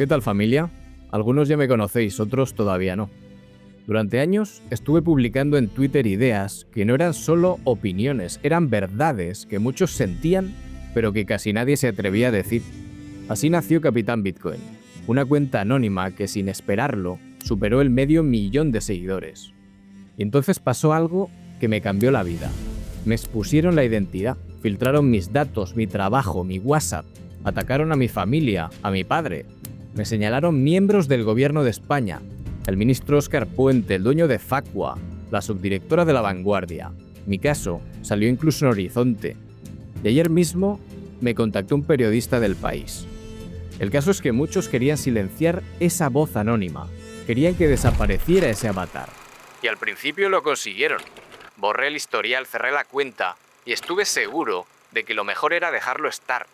¿Qué tal, familia? Algunos ya me conocéis, otros todavía no. Durante años estuve publicando en Twitter ideas que no eran solo opiniones, eran verdades que muchos sentían, pero que casi nadie se atrevía a decir. Así nació Capitán Bitcoin, una cuenta anónima que sin esperarlo superó el 500.000 de seguidores. Y entonces pasó algo que me cambió la vida. Me expusieron la identidad, filtraron mis datos, mi trabajo, mi WhatsApp, atacaron a mi familia, a mi padre. Me señalaron miembros del gobierno de España, el ministro Óscar Puente, el dueño de Facua, la subdirectora de La Vanguardia. Mi caso salió incluso en Horizonte. Y ayer mismo me contactó un periodista del País. El caso es que muchos querían silenciar esa voz anónima. Querían que desapareciera ese avatar. Y al principio lo consiguieron. Borré el historial, cerré la cuenta y estuve seguro de que lo mejor era dejarlo estar.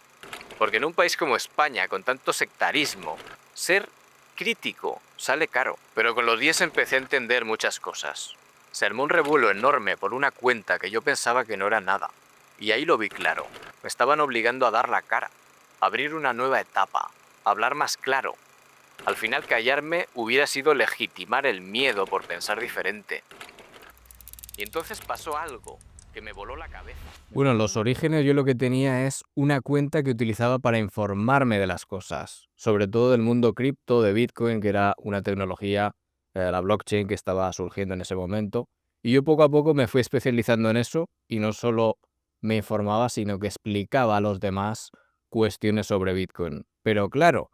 Porque en un país como España, con tanto sectarismo, ser crítico sale caro. Pero con los días empecé a entender muchas cosas. Se armó un revuelo enorme por una cuenta que yo pensaba que no era nada. Y ahí lo vi claro. Me estaban obligando a dar la cara, a abrir una nueva etapa, a hablar más claro. Al final callarme hubiera sido legitimar el miedo por pensar diferente. Y entonces pasó algo que me voló la cabeza. Bueno, en los orígenes yo lo que tenía es una cuenta que utilizaba para informarme de las cosas, sobre todo del mundo cripto, de Bitcoin, que era una tecnología, la blockchain que estaba surgiendo en ese momento. Y yo poco a poco me fui especializando en eso y no solo me informaba, sino que explicaba a los demás cuestiones sobre Bitcoin. Pero claro,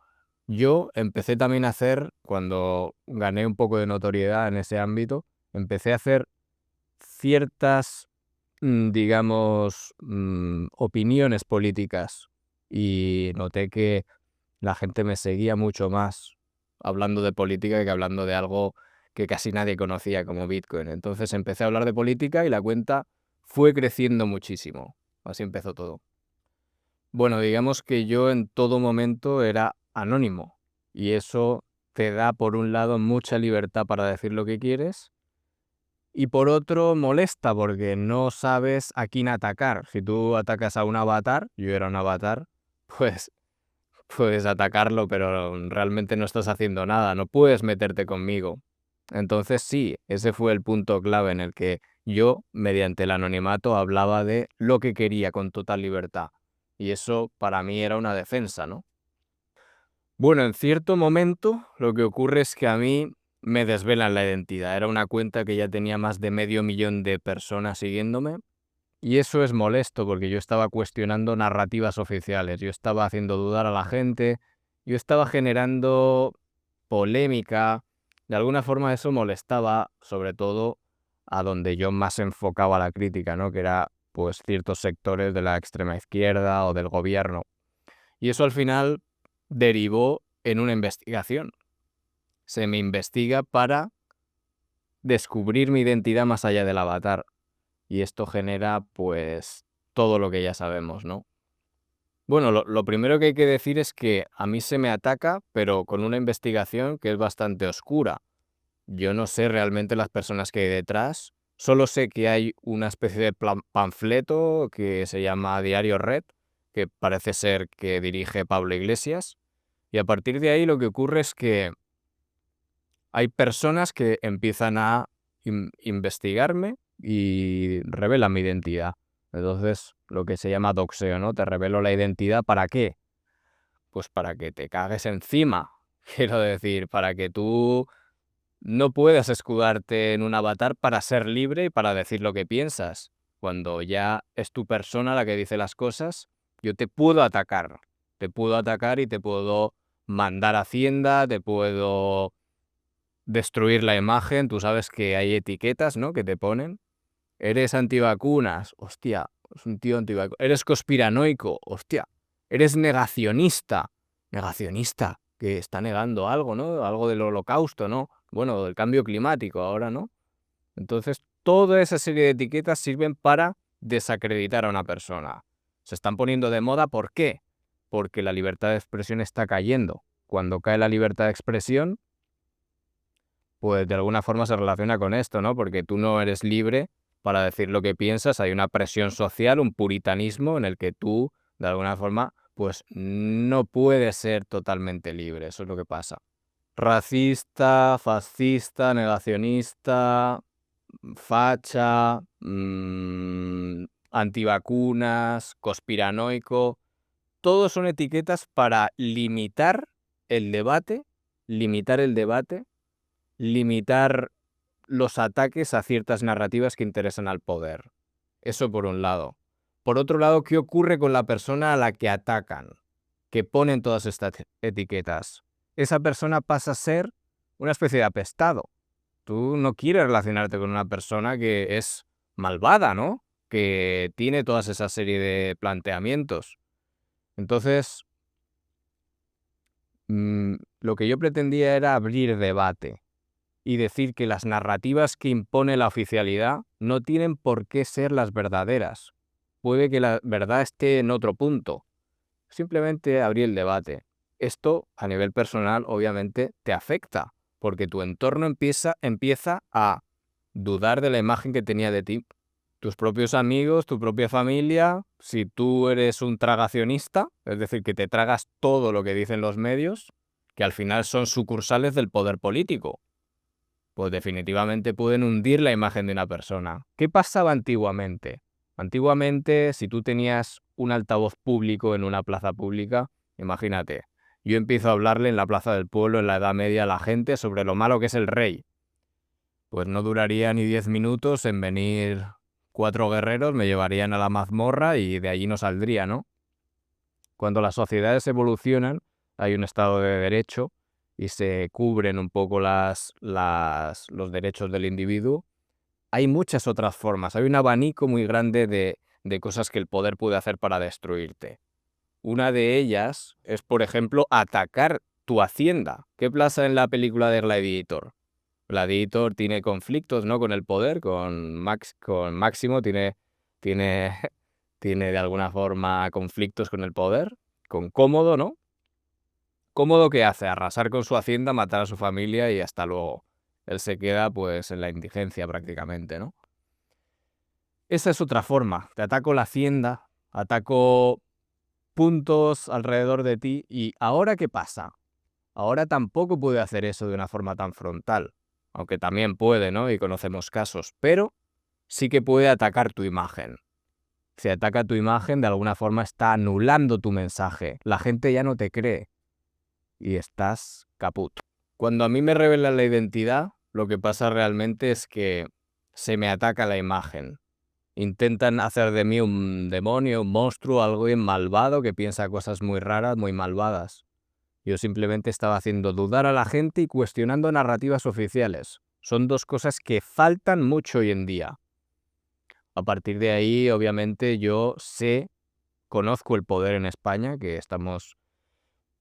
yo empecé también a hacer, cuando gané un poco de notoriedad en ese ámbito, empecé a hacer ciertas, digamos, opiniones políticas y noté que la gente me seguía mucho más hablando de política que hablando de algo que casi nadie conocía como Bitcoin. Entonces empecé a hablar de política y la cuenta fue creciendo muchísimo. Así empezó todo. Bueno, digamos que yo en todo momento era anónimo y eso te da, por un lado, mucha libertad para decir lo que quieres y por otro molesta porque no sabes a quién atacar. Si tú atacas a un avatar, yo era un avatar, pues puedes atacarlo, pero realmente no estás haciendo nada, no puedes meterte conmigo. Entonces sí, ese fue el punto clave en el que yo, mediante el anonimato, hablaba de lo que quería con total libertad. Y eso para mí era una defensa, ¿no? Bueno, en cierto momento lo que ocurre es que a mí me desvelan la identidad. Era una cuenta que ya tenía más de 500.000 de personas siguiéndome. Y eso es molesto porque yo estaba cuestionando narrativas oficiales, yo estaba haciendo dudar a la gente, yo estaba generando polémica. De alguna forma eso molestaba, sobre todo a donde yo más enfocaba la crítica, ¿no? Que era pues ciertos sectores de la extrema izquierda o del gobierno. Y eso al final derivó en una investigación. Se me investiga para descubrir mi identidad más allá del avatar. Y esto genera, pues, todo lo que ya sabemos, ¿no? Bueno, lo primero que hay que decir es que a mí se me ataca, pero con una investigación que es bastante oscura. Yo no sé realmente las personas que hay detrás, solo sé que hay una especie de panfleto que se llama Diario Red, que parece ser que dirige Pablo Iglesias, y a partir de ahí lo que ocurre es que hay personas que empiezan a investigarme y revelan mi identidad. Entonces, lo que se llama doxeo, ¿no? Te revelo la identidad, ¿para qué? Pues para que te cagues encima. Quiero decir, para que tú no puedas escudarte en un avatar para ser libre y para decir lo que piensas. Cuando ya es tu persona la que dice las cosas, yo te puedo atacar. Te puedo atacar y te puedo mandar a Hacienda, te puedo destruir la imagen. Tú sabes que hay etiquetas, ¿no? Que te ponen. Eres antivacunas, hostia, es un tío antivacunas. Eres conspiranoico, hostia. Eres negacionista, que está negando algo, ¿no? Algo del holocausto, ¿no? Bueno, del cambio climático ahora, ¿no? Entonces, toda esa serie de etiquetas sirven para desacreditar a una persona. Se están poniendo de moda, ¿por qué? Porque la libertad de expresión está cayendo. Cuando cae la libertad de expresión, pues de alguna forma se relaciona con esto, ¿no? Porque tú no eres libre para decir lo que piensas, hay una presión social, un puritanismo en el que tú, de alguna forma, pues no puede ser totalmente libre, eso es lo que pasa. Racista, fascista, negacionista, facha, antivacunas, conspiranoico, todos son etiquetas para limitar el debate, limitar los ataques a ciertas narrativas que interesan al poder. Eso por un lado. Por otro lado, ¿qué ocurre con la persona a la que atacan? Que ponen todas estas etiquetas. Esa persona pasa a ser una especie de apestado. Tú no quieres relacionarte con una persona que es malvada, ¿no? Que tiene toda esa serie de planteamientos. Entonces, lo que yo pretendía era abrir debate y decir que las narrativas que impone la oficialidad no tienen por qué ser las verdaderas. Puede que la verdad esté en otro punto. Simplemente abrir el debate. Esto, a nivel personal, obviamente, te afecta, porque tu entorno empieza a dudar de la imagen que tenía de ti. Tus propios amigos, tu propia familia, si tú eres un tragacionista, es decir, que te tragas todo lo que dicen los medios, que al final son sucursales del poder político, pues definitivamente pueden hundir la imagen de una persona. ¿Qué pasaba antiguamente? Antiguamente, si tú tenías un altavoz público en una plaza pública, imagínate, yo empiezo a hablarle en la plaza del pueblo en la Edad Media a la gente sobre lo malo que es el rey. Pues no duraría ni 10 minutos en venir 4 guerreros, me llevarían a la mazmorra y de allí no saldría, ¿no? Cuando las sociedades evolucionan, hay un Estado de Derecho y se cubren un poco los derechos del individuo. Hay muchas otras formas, hay un abanico muy grande de cosas que el poder puede hacer para destruirte. Una de ellas es, por ejemplo, atacar tu hacienda. ¿Qué pasa en la película de Gladiator? Gladiator tiene conflictos, ¿no?, con el poder, con Máximo tiene, tiene de alguna forma conflictos con el poder, con Cómodo, ¿no? Cómodo, ¿qué hace? Arrasar con su hacienda, matar a su familia y hasta luego. Él se queda pues en la indigencia prácticamente, ¿no? Esa es otra forma. Te ataco la hacienda, ataco puntos alrededor de ti y ¿ahora qué pasa? Ahora tampoco puede hacer eso de una forma tan frontal, aunque también puede, ¿no? Y conocemos casos, pero sí que puede atacar tu imagen. Si ataca tu imagen, de alguna forma está anulando tu mensaje. La gente ya no te cree y estás caput. Cuando a mí me revelan la identidad, lo que pasa realmente es que se me ataca la imagen. Intentan hacer de mí un demonio, un monstruo, algo bien malvado que piensa cosas muy raras, muy malvadas. Yo simplemente estaba haciendo dudar a la gente y cuestionando narrativas oficiales. Son dos cosas que faltan mucho hoy en día. A partir de ahí, obviamente, conozco el poder en España, que estamos,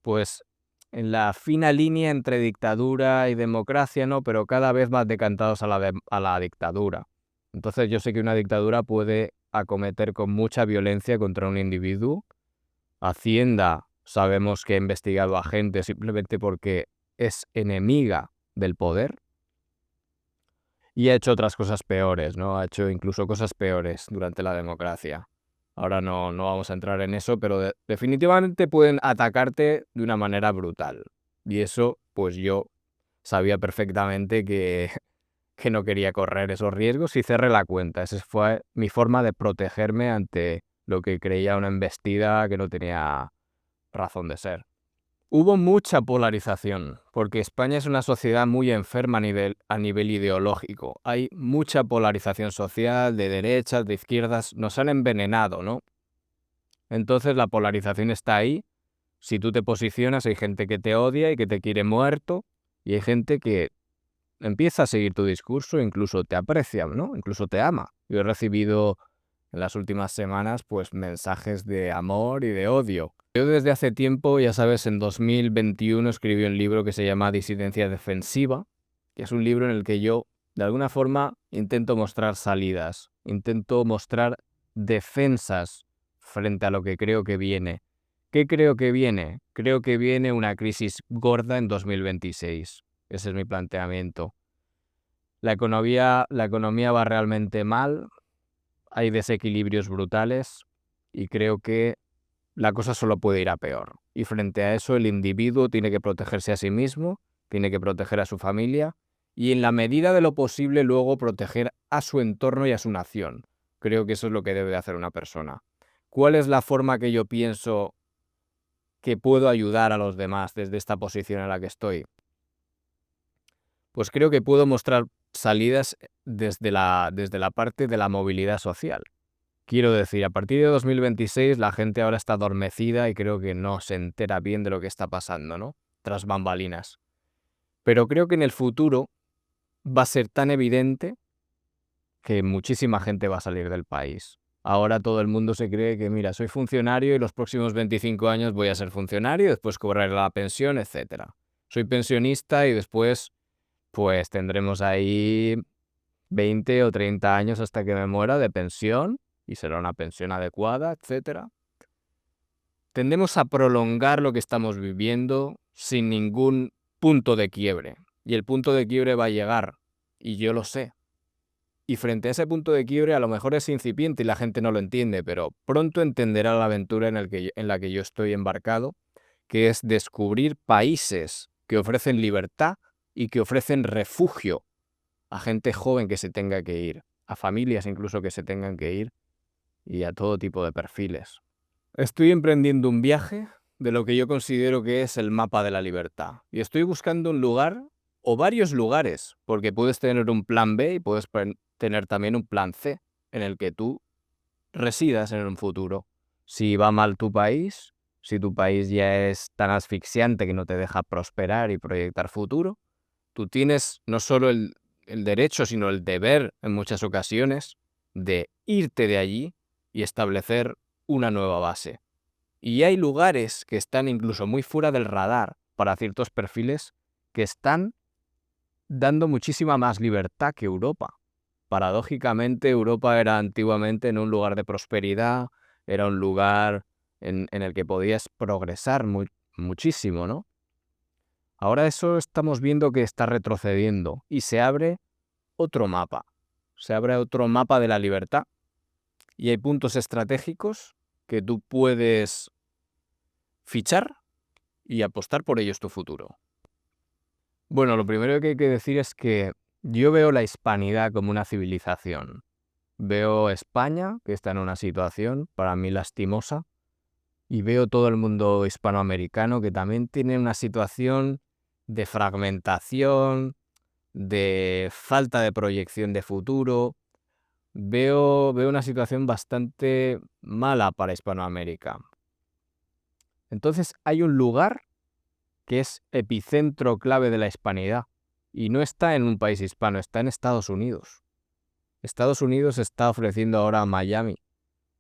pues, en la fina línea entre dictadura y democracia, ¿no? Pero cada vez más decantados a la dictadura. Entonces yo sé que una dictadura puede acometer con mucha violencia contra un individuo. Hacienda, sabemos que ha investigado a gente simplemente porque es enemiga del poder y ha hecho otras cosas peores, ¿no? Ha hecho incluso cosas peores durante la democracia. Ahora no vamos a entrar en eso, pero definitivamente pueden atacarte de una manera brutal. Y eso, pues yo sabía perfectamente que no quería correr esos riesgos y cerré la cuenta. Esa fue mi forma de protegerme ante lo que creía una embestida que no tenía razón de ser. Hubo mucha polarización, porque España es una sociedad muy enferma a nivel ideológico. Hay mucha polarización social, de derechas, de izquierdas, nos han envenenado, ¿no? Entonces la polarización está ahí. Si tú te posicionas, hay gente que te odia y que te quiere muerto, y hay gente que empieza a seguir tu discurso e incluso te aprecia, ¿no? Incluso te ama. Yo he recibido en las últimas semanas pues mensajes de amor y de odio. Yo desde hace tiempo, ya sabes, en 2021 escribí un libro que se llama Disidencia Defensiva, que es un libro en el que yo, de alguna forma, intento mostrar salidas, intento mostrar defensas frente a lo que creo que viene. ¿Qué creo que viene? Creo que viene una crisis gorda en 2026. Ese es mi planteamiento. La economía va realmente mal, hay desequilibrios brutales y creo que la cosa solo puede ir a peor. Y frente a eso, el individuo tiene que protegerse a sí mismo, tiene que proteger a su familia y en la medida de lo posible luego proteger a su entorno y a su nación. Creo que eso es lo que debe hacer una persona. ¿Cuál es la forma que yo pienso que puedo ayudar a los demás desde esta posición en la que estoy? Pues creo que puedo mostrar salidas desde la parte de la movilidad social. Quiero decir, a partir de 2026 la gente ahora está adormecida y creo que no se entera bien de lo que está pasando, ¿no? Tras bambalinas. Pero creo que en el futuro va a ser tan evidente que muchísima gente va a salir del país. Ahora todo el mundo se cree que, mira, soy funcionario y los próximos 25 años voy a ser funcionario, después cobraré la pensión, etc. Soy pensionista y después, pues tendremos ahí 20 o 30 años hasta que me muera de pensión y será una pensión adecuada, etc. Tendemos a prolongar lo que estamos viviendo sin ningún punto de quiebre. Y el punto de quiebre va a llegar, y yo lo sé. Y frente a ese punto de quiebre a lo mejor es incipiente y la gente no lo entiende, pero pronto entenderá la aventura en la que yo estoy embarcado, que es descubrir países que ofrecen libertad y que ofrecen refugio a gente joven que se tenga que ir, a familias incluso que se tengan que ir y a todo tipo de perfiles. Estoy emprendiendo un viaje de lo que yo considero que es el mapa de la libertad y estoy buscando un lugar o varios lugares, porque puedes tener un plan B y puedes tener también un plan C en el que tú residas en un futuro. Si va mal tu país, si tu país ya es tan asfixiante que no te deja prosperar y proyectar futuro, tú tienes no solo el derecho, sino el deber en muchas ocasiones de irte de allí y establecer una nueva base. Y hay lugares que están incluso muy fuera del radar para ciertos perfiles que están dando muchísima más libertad que Europa. Paradójicamente, Europa era antiguamente en un lugar de prosperidad, era un lugar en el que podías progresar muchísimo, ¿no? Ahora eso estamos viendo que está retrocediendo y se abre otro mapa. Se abre otro mapa de la libertad y hay puntos estratégicos que tú puedes fichar y apostar por ellos tu futuro. Bueno, lo primero que hay que decir es que yo veo la hispanidad como una civilización. Veo España, que está en una situación para mí lastimosa, y veo todo el mundo hispanoamericano que también tiene una situación de fragmentación, de falta de proyección de futuro. Veo una situación bastante mala para Hispanoamérica. Entonces hay un lugar que es epicentro clave de la hispanidad y no está en un país hispano, está en Estados Unidos. Estados Unidos está ofreciendo ahora a Miami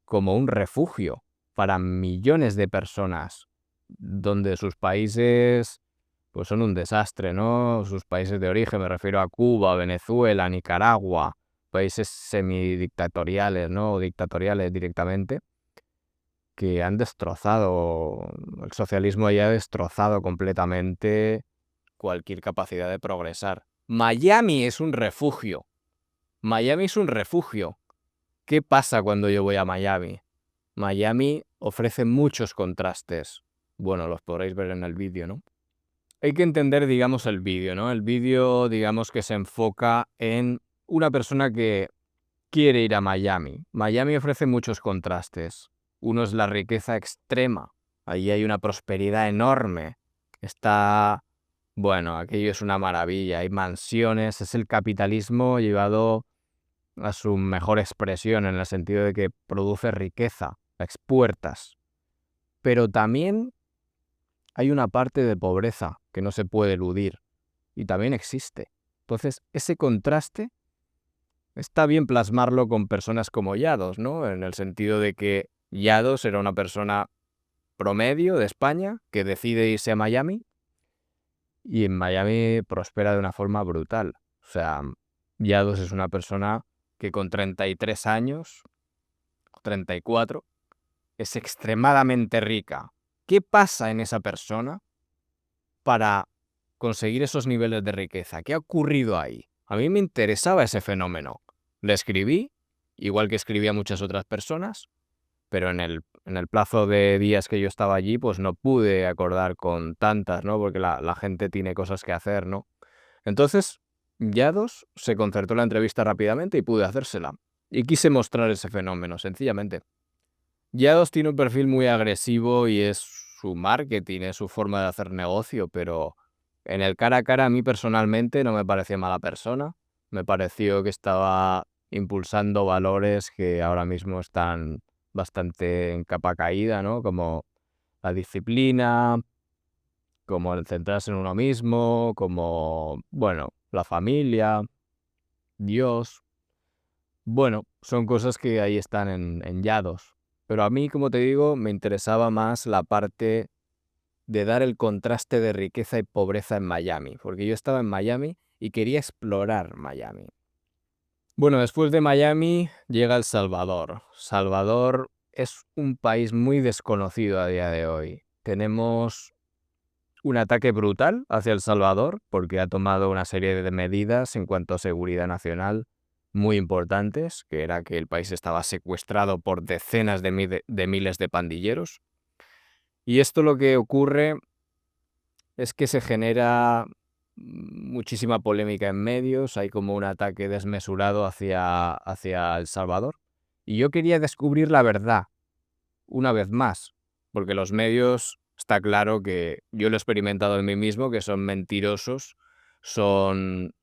como un refugio para millones de personas, donde sus países pues son un desastre, ¿no? Sus países de origen, me refiero a Cuba, Venezuela, Nicaragua, países semidictatoriales, ¿no? O dictatoriales directamente, que han destrozado, el socialismo ya ha destrozado completamente cualquier capacidad de progresar. Miami es un refugio. Miami es un refugio. ¿Qué pasa cuando yo voy a Miami? Miami ofrece muchos contrastes. Bueno, los podréis ver en el vídeo, ¿no? Hay que entender, digamos, el vídeo, ¿no? El vídeo, digamos, que se enfoca en una persona que quiere ir a Miami. Miami ofrece muchos contrastes. Uno es la riqueza extrema. Allí hay una prosperidad enorme. Bueno, aquello es una maravilla. Hay mansiones. Es el capitalismo llevado a su mejor expresión en el sentido de que produce riqueza, expuertas. Pero también hay una parte de pobreza que no se puede eludir y también existe. Entonces, ese contraste está bien plasmarlo con personas como Llados, ¿no? En el sentido de que Llados era una persona promedio de España que decide irse a Miami y en Miami prospera de una forma brutal. O sea, Llados es una persona que con 33 años, 34, es extremadamente rica. ¿Qué pasa en esa persona para conseguir esos niveles de riqueza? ¿Qué ha ocurrido ahí? A mí me interesaba ese fenómeno. Le escribí, igual que escribí a muchas otras personas, pero en el plazo de días que yo estaba allí, pues no pude acordar con tantas, ¿no? Porque la gente tiene cosas que hacer, ¿no? Entonces, Yados se concertó la entrevista rápidamente y pude hacérsela. Y quise mostrar ese fenómeno, sencillamente. Yados tiene un perfil muy agresivo y es su marketing, es su forma de hacer negocio, pero en el cara a cara a mí personalmente no me parecía mala persona. Me pareció que estaba impulsando valores que ahora mismo están bastante en capa caída, ¿no? Como la disciplina, como el centrarse en uno mismo, como, bueno, la familia, Dios. Bueno, son cosas que ahí están en Yados. Pero a mí, como te digo, me interesaba más la parte de dar el contraste de riqueza y pobreza en Miami, porque yo estaba en Miami y quería explorar Miami. Bueno, después de Miami llega El Salvador. Salvador es un país muy desconocido a día de hoy. Tenemos un ataque brutal hacia El Salvador porque ha tomado una serie de medidas en cuanto a seguridad nacional muy importantes, que era que el país estaba secuestrado por decenas de miles de pandilleros. Y esto lo que ocurre es que se genera muchísima polémica en medios, hay como un ataque desmesurado hacia El Salvador. Y yo quería descubrir la verdad, una vez más, porque los medios, está claro que yo lo he experimentado en mí mismo, que son mentirosos, son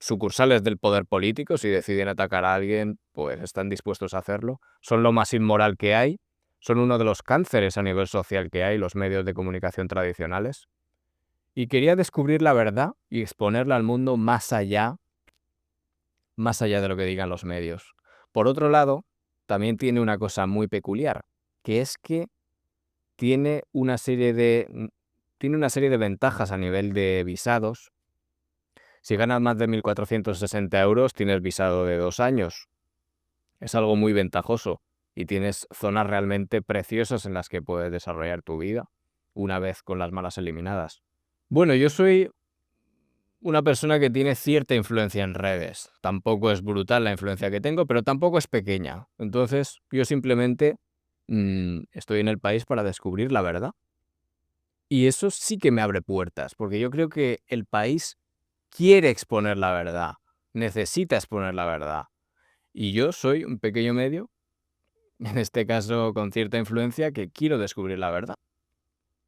sucursales del poder político. Si deciden atacar a alguien, pues están dispuestos a hacerlo. Son lo más inmoral que hay. Son uno de los cánceres a nivel social que hay, los medios de comunicación tradicionales. Y quería descubrir la verdad y exponerla al mundo más allá de lo que digan los medios. Por otro lado, también tiene una cosa muy peculiar, que es que tiene una serie de ventajas a nivel de visados. Si ganas más de 1.460 euros, tienes visado de 2 años. Es algo muy ventajoso y tienes zonas realmente preciosas en las que puedes desarrollar tu vida una vez con las malas eliminadas. Bueno, yo soy una persona que tiene cierta influencia en redes. Tampoco es brutal la influencia que tengo, pero tampoco es pequeña. Entonces, yo simplemente estoy en el país para descubrir la verdad. Y eso sí que me abre puertas, porque yo creo que el país quiere exponer la verdad, necesita exponer la verdad. Y yo soy un pequeño medio, en este caso con cierta influencia, que quiero descubrir la verdad.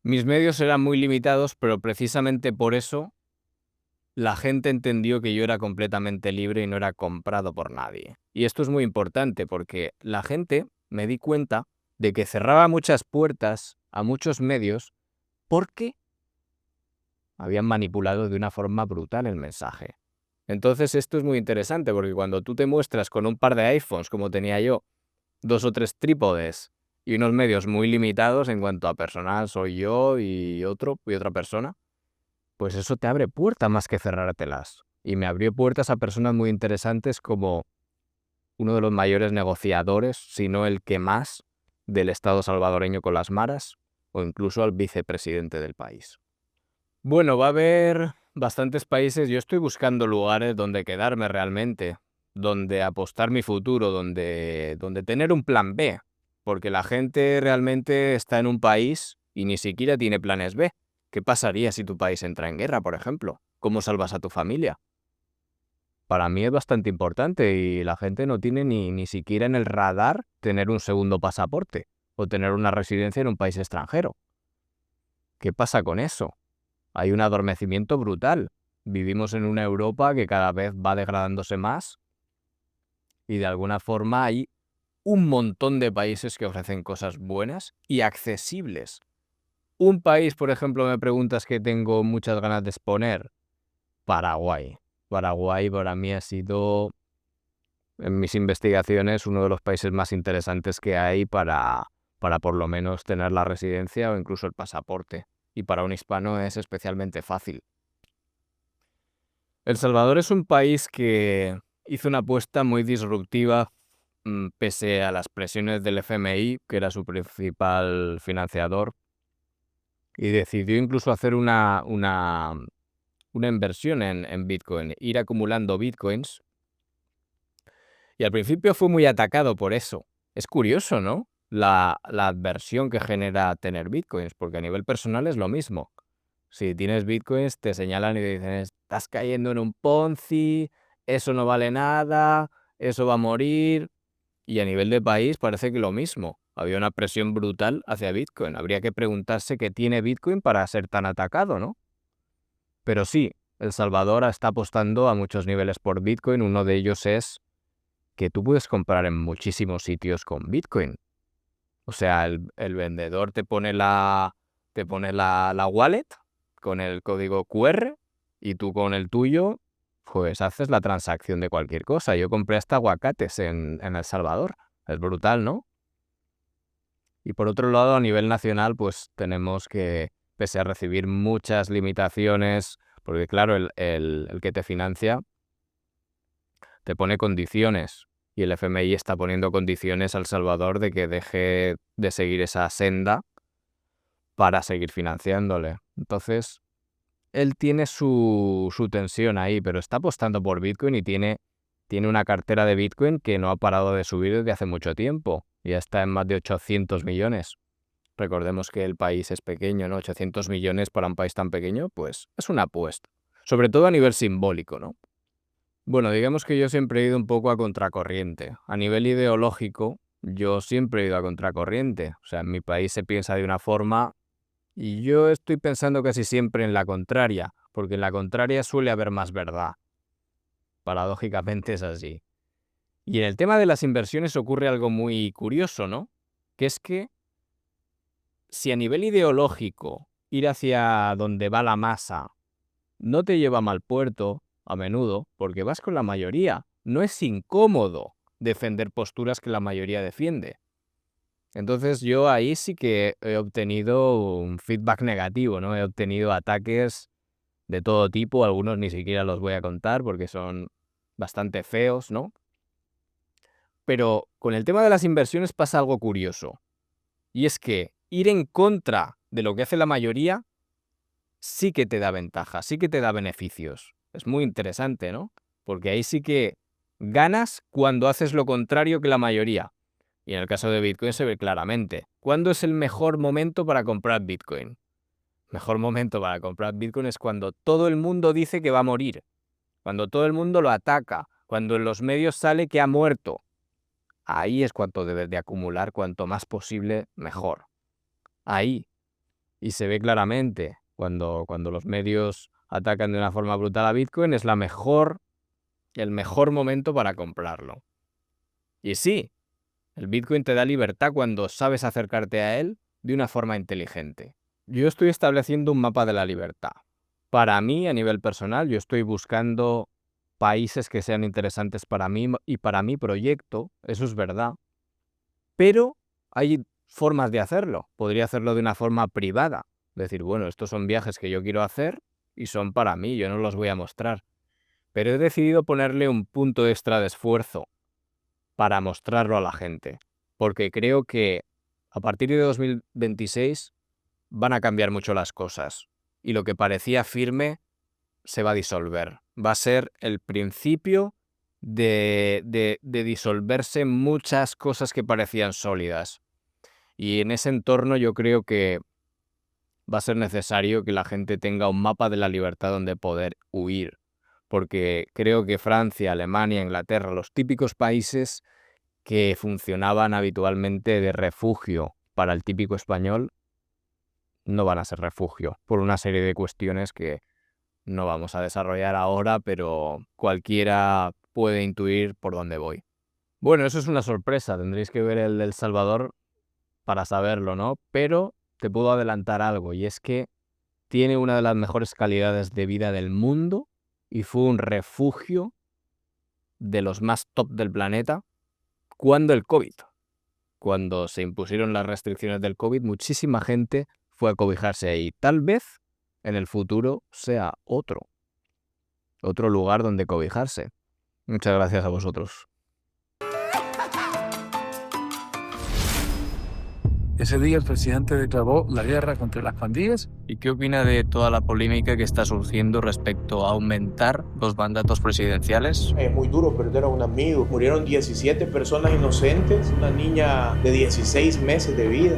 Mis medios eran muy limitados, pero precisamente por eso la gente entendió que yo era completamente libre y no era comprado por nadie. Y esto es muy importante porque la gente, me di cuenta, de que cerraba muchas puertas a muchos medios porque habían manipulado de una forma brutal el mensaje. Entonces esto es muy interesante porque cuando tú te muestras con un par de iPhones, como tenía yo, 2 o 3 trípodes y unos medios muy limitados en cuanto a personal, soy yo y otra persona, pues eso te abre puertas más que cerrártelas. Y me abrió puertas a personas muy interesantes como uno de los mayores negociadores, si no el que más, del Estado salvadoreño con las maras, o incluso al vicepresidente del país. Bueno, va a haber bastantes países. Yo estoy buscando lugares donde quedarme realmente, donde apostar mi futuro, donde tener un plan B, porque la gente realmente está en un país y ni siquiera tiene planes B. ¿Qué pasaría si tu país entra en guerra, por ejemplo? ¿Cómo salvas a tu familia? Para mí es bastante importante y la gente no tiene ni siquiera en el radar tener un segundo pasaporte o tener una residencia en un país extranjero. ¿Qué pasa con eso? Hay un adormecimiento brutal. Vivimos en una Europa que cada vez va degradándose más y de alguna forma hay un montón de países que ofrecen cosas buenas y accesibles. Un país, por ejemplo, me preguntas que tengo muchas ganas de exponer. Paraguay. Paraguay para mí ha sido, en mis investigaciones, uno de los países más interesantes que hay para por lo menos tener la residencia o incluso el pasaporte. Y para un hispano es especialmente fácil. El Salvador es un país que hizo una apuesta muy disruptiva pese a las presiones del FMI, que era su principal financiador, y decidió incluso hacer una inversión en Bitcoin, ir acumulando Bitcoins. Y al principio fue muy atacado por eso. Es curioso, ¿no? La adversión que genera tener bitcoins, porque a nivel personal es lo mismo. Si tienes bitcoins, te señalan y te dicen, estás cayendo en un Ponzi, eso no vale nada, eso va a morir. Y a nivel de país parece que lo mismo. Había una presión brutal hacia Bitcoin. Habría que preguntarse qué tiene Bitcoin para ser tan atacado, ¿no? Pero sí, El Salvador está apostando a muchos niveles por Bitcoin. Uno de ellos es que tú puedes comprar en muchísimos sitios con Bitcoin. O sea, el vendedor te pone la wallet con el código QR y tú con el tuyo, pues haces la transacción de cualquier cosa. Yo compré hasta aguacates en El Salvador. Es brutal, ¿no? Y por otro lado, a nivel nacional, pues tenemos que, pese a recibir muchas limitaciones, porque claro, el que te financia te pone condiciones y el FMI está poniendo condiciones a El Salvador de que deje de seguir esa senda para seguir financiándole. Entonces, él tiene su tensión ahí, pero está apostando por Bitcoin y tiene una cartera de Bitcoin que no ha parado de subir desde hace mucho tiempo. Ya está en más de 800 millones. Recordemos que el país es pequeño, ¿no? 800 millones para un país tan pequeño, pues es una apuesta. Sobre todo a nivel simbólico, ¿no? Bueno, digamos que yo siempre he ido un poco a contracorriente. A nivel ideológico, yo siempre he ido a contracorriente. O sea, en mi país se piensa de una forma y yo estoy pensando casi siempre en la contraria, porque en la contraria suele haber más verdad. Paradójicamente es así. Y en el tema de las inversiones ocurre algo muy curioso, ¿no? Que es que si a nivel ideológico ir hacia donde va la masa no te lleva a mal puerto, a menudo, porque vas con la mayoría. No es incómodo defender posturas que la mayoría defiende. Entonces yo ahí sí que he obtenido un feedback negativo, ¿no? He obtenido ataques de todo tipo, algunos ni siquiera los voy a contar porque son bastante feos, ¿no? Pero con el tema de las inversiones pasa algo curioso. Y es que ir en contra de lo que hace la mayoría sí que te da ventaja, sí que te da beneficios. Es muy interesante, ¿no? Porque ahí sí que ganas cuando haces lo contrario que la mayoría. Y en el caso de Bitcoin se ve claramente. ¿Cuándo es el mejor momento para comprar Bitcoin? Mejor momento para comprar Bitcoin es cuando todo el mundo dice que va a morir, cuando todo el mundo lo ataca, cuando en los medios sale que ha muerto. Ahí es cuando debes de acumular, cuanto más posible, mejor. Ahí. Y se ve claramente cuando los medios atacan de una forma brutal a Bitcoin, es el mejor momento para comprarlo. Y sí, el Bitcoin te da libertad cuando sabes acercarte a él de una forma inteligente. Yo estoy estableciendo un mapa de la libertad. Para mí, a nivel personal, yo estoy buscando países que sean interesantes para mí y para mi proyecto, eso es verdad. Pero hay formas de hacerlo. Podría hacerlo de una forma privada. Decir, bueno, estos son viajes que yo quiero hacer y son para mí, yo no los voy a mostrar. Pero he decidido ponerle un punto extra de esfuerzo para mostrarlo a la gente. Porque creo que a partir de 2026 van a cambiar mucho las cosas. Y lo que parecía firme se va a disolver. Va a ser el principio de disolverse muchas cosas que parecían sólidas. Y en ese entorno yo creo que va a ser necesario que la gente tenga un mapa de la libertad donde poder huir. Porque creo que Francia, Alemania, Inglaterra, los típicos países que funcionaban habitualmente de refugio para el típico español, no van a ser refugio por una serie de cuestiones que no vamos a desarrollar ahora, pero cualquiera puede intuir por dónde voy. Bueno, eso es una sorpresa, tendréis que ver el de El Salvador para saberlo, ¿no? Pero te puedo adelantar algo, y es que tiene una de las mejores calidades de vida del mundo y fue un refugio de los más top del planeta cuando el COVID. Cuando se impusieron las restricciones del COVID, muchísima gente fue a cobijarse ahí. Tal vez en el futuro sea otro lugar donde cobijarse. Muchas gracias a vosotros. Ese día el presidente declaró la guerra contra las pandillas. ¿Y qué opina de toda la polémica que está surgiendo respecto a aumentar los mandatos presidenciales? Es muy duro perder a un amigo. Murieron 17 personas inocentes, una niña de 16 meses de vida.